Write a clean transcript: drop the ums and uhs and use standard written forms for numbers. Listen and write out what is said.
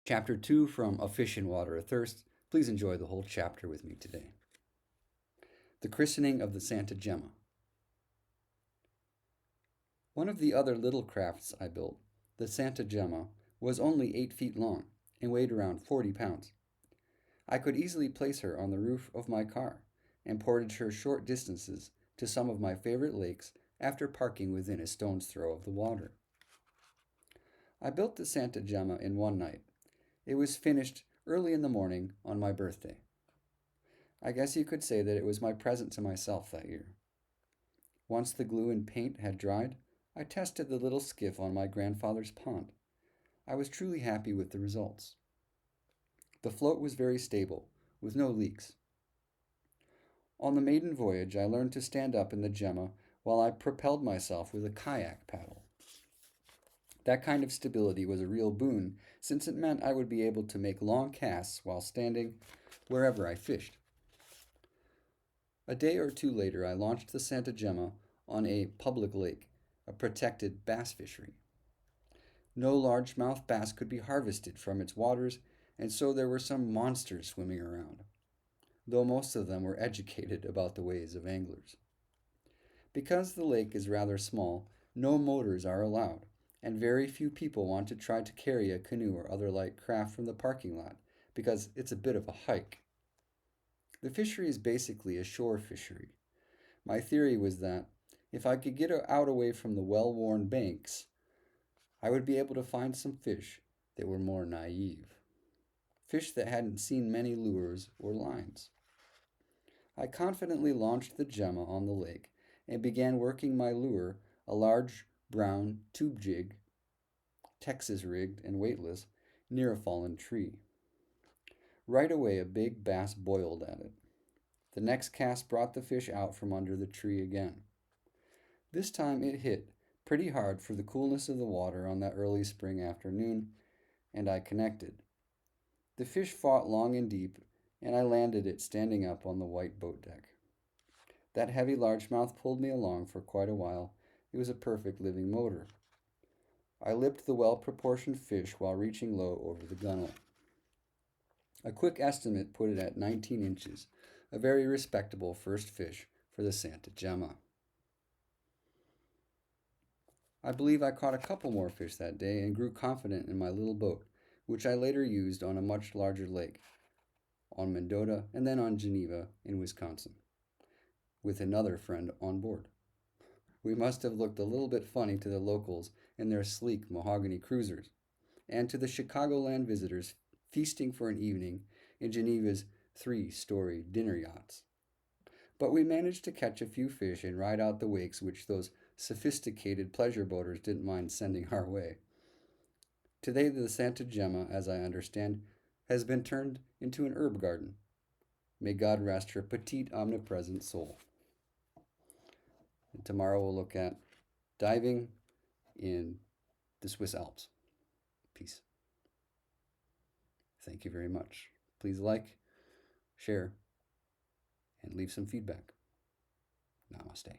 Chapter 2 from A Fish in Water Athirst. Please enjoy the whole chapter with me today. The Christening of the Santa Gemma. One of the other little crafts I built, the Santa Gemma, was only 8 feet long and weighed around 40 pounds. I could easily place her on the roof of my car and portage her short distances to some of my favorite lakes after parking within a stone's throw of the water. I built the Santa Gemma in one night. It was finished early in the morning on my birthday. I guess you could say that it was my present to myself that year. Once the glue and paint had dried, I tested the little skiff on my grandfather's pond. I was truly happy with the results. The float was very stable, with no leaks. On the maiden voyage, I learned to stand up in the Gemma while I propelled myself with a kayak paddle. That kind of stability was a real boon, since it meant I would be able to make long casts while standing wherever I fished. A day or two later, I launched the Santa Gemma on a public lake, a protected bass fishery. No largemouth bass could be harvested from its waters, and so there were some monsters swimming around, though most of them were educated about the ways of anglers. Because the lake is rather small, no motors are allowed, and very few people want to try to carry a canoe or other light craft from the parking lot because it's a bit of a hike. The fishery is basically a shore fishery. My theory was that if I could get out away from the well-worn banks, I would be able to find some fish that were more naive. Fish that hadn't seen many lures or lines. I confidently launched the Gemma on the lake and began working my lure, a large brown tube jig, Texas rigged and weightless, near a fallen tree. Right away a big bass boiled at it. The next cast brought the fish out from under the tree again. This time it hit pretty hard for the coolness of the water on that early spring afternoon, and I connected. The fish fought long and deep, and I landed it standing up on the white boat deck. That heavy largemouth pulled me along for quite a while. It was a perfect living motor. I lipped the well-proportioned fish while reaching low over the gunwale. A quick estimate put it at 19 inches, a very respectable first fish for the Santa Gemma. I believe I caught a couple more fish that day and grew confident in my little boat, which I later used on a much larger lake, on Mendota and then on Geneva in Wisconsin, with another friend on board. We must have looked a little bit funny to the locals in their sleek mahogany cruisers, and to the Chicagoland visitors feasting for an evening in Geneva's 3-story dinner yachts. But we managed to catch a few fish and ride out the wakes which those sophisticated pleasure boaters didn't mind sending our way. Today the Santa Gemma, as I understand, has been turned into an herb garden. May God rest her petite, omnipresent soul. And tomorrow we'll look at diving in the Swiss Alps. Peace. Thank you very much. Please like, share, and leave some feedback. Namaste.